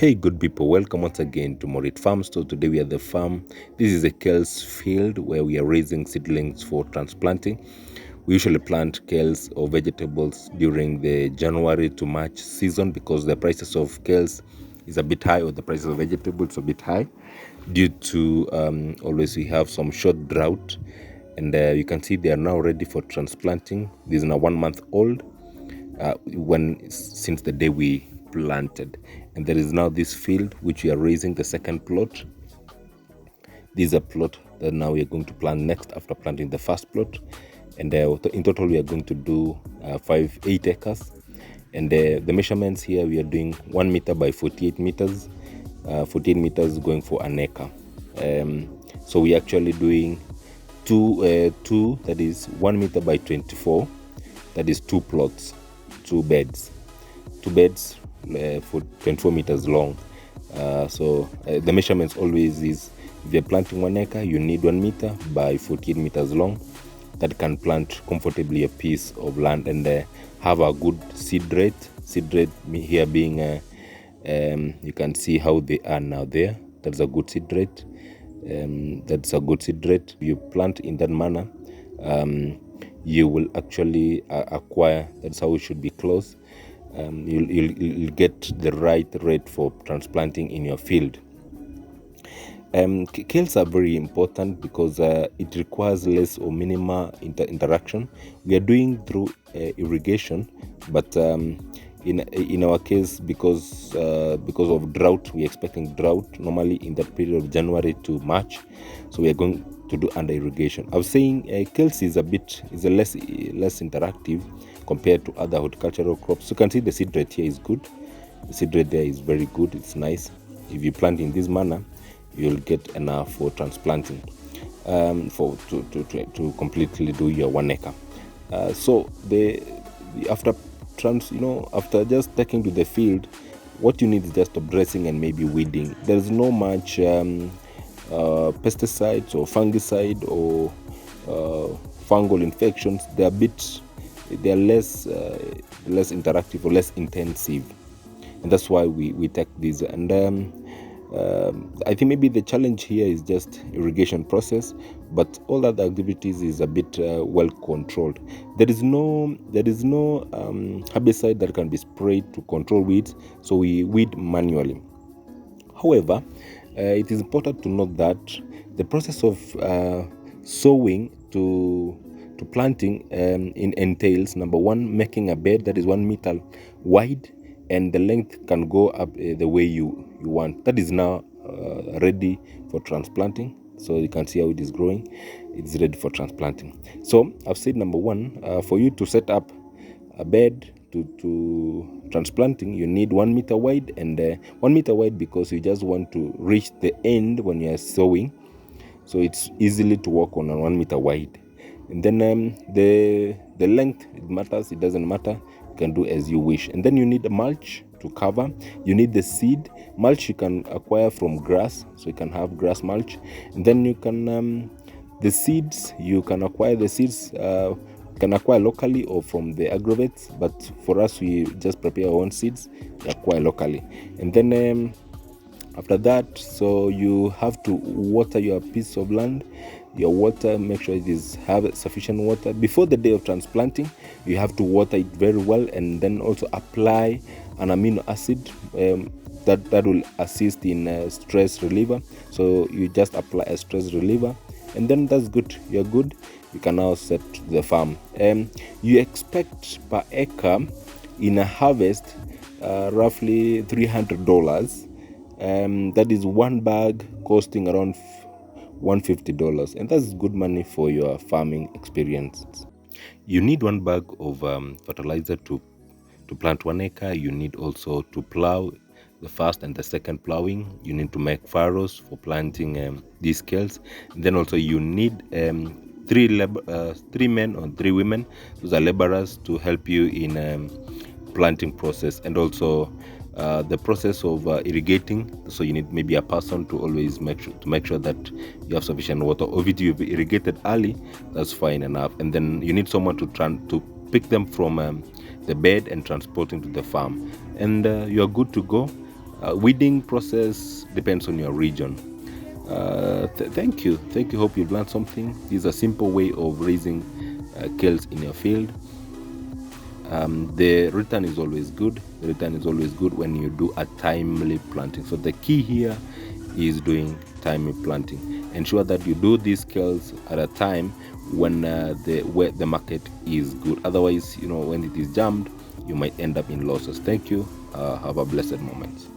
Hey good people, welcome once again to Morit Farm. So today we are at the farm. This is a KALES field where we are raising seedlings for transplanting. We usually plant KALES or vegetables during the January to March season because the prices of KALES is a bit high, or the prices of vegetables a bit high, due to always we have some short drought. And you can see they are now ready for transplanting. This is now 1 month old since the day we planted. And there is now this field which we are raising the second plot. This is a plot that now we are going to plant next after planting the first plot. And in total we are going to do 8 acres. And the measurements here, we are doing 1 meter by 48 meters, 48 meters going for an acre. So we are actually doing two, that is 1 meter by 24, that is 2 plots, 2 beds for 24 meters long. So the measurements always is, if you're planting 1 acre, you need 1 meter by 48 meters long that can plant comfortably a piece of land and have a good seed rate. Seed rate here being you can see how they are now there. That's a good seed rate. You plant in that manner, you will actually acquire, that's how it should be close. You'll get the right rate for transplanting in your field. KALES are very important because it requires less or minimal interaction. We are doing through irrigation, but in our case, because of drought, we're expecting drought normally in that period of January to March, so we are going to do under irrigation. I was saying KALES is less interactive compared to other horticultural crops. So you can see the seed rate here is good. The seed rate there is very good. It's nice. If you plant in this manner, you'll get enough for transplanting, to completely do your 1 acre. So after just taking to the field, what you need is just top dressing and maybe weeding. There's no much pesticides or fungicide or fungal infections. They are less interactive or less intensive, and that's why we take these. And I think maybe the challenge here is just irrigation process, but all other activities is a bit well controlled. There is no herbicide that can be sprayed to control weeds, so we weed manually. However, it is important to note that the process of sowing to planting entails, number one, making a bed that is 1 meter wide, and the length can go up the way you want. That is now ready for transplanting. So you can see how it is growing. It's ready for transplanting. So I've said, number one, for you to set up a bed to transplanting, you need 1 meter wide, and 1 meter wide because you just want to reach the end when you are sowing, so it's easily to walk on a 1 meter wide. And then the length, it matters. It doesn't matter. You can do as you wish. And then you need a mulch to cover. You need the seed mulch. You can acquire from grass, so you can have grass mulch. And then you can the seeds. You can acquire the seeds. Can acquire locally or from the agrovetes. But for us, we just prepare our own seeds. We acquire locally. And then after that, so you have to water your piece of land. Your water, make sure it have sufficient water. Before the day of transplanting, you have to water it very well, and then also apply an amino acid that will assist in stress reliever. So you just apply a stress reliever, and then that's good. You're good. You can now set the farm. You expect per acre in a harvest roughly $300. That is 1 bag costing around $150, and that's good money for your farming experience. You need 1 bag of fertilizer to plant 1 acre. You need also to plow the first and the second plowing. You need to make furrows for planting these KALES. And then also you need 3 men or 3 women. Those are laborers to help you in planting process, and also the process of irrigating. So you need maybe a person to always make sure that you have sufficient water, or if you've irrigated early, that's fine enough. And then you need someone to pick them from the bed and transporting to the farm, and you're good to go. Weeding process depends on your region. Thank you. Hope you've learned something. This is a simple way of raising kales in your field. The return is always good. The return is always good when you do a timely planting. So the key here is doing timely planting. Ensure that you do these kales at a time when the market is good. Otherwise, when it is jammed, you might end up in losses. Thank you. Have a blessed moment.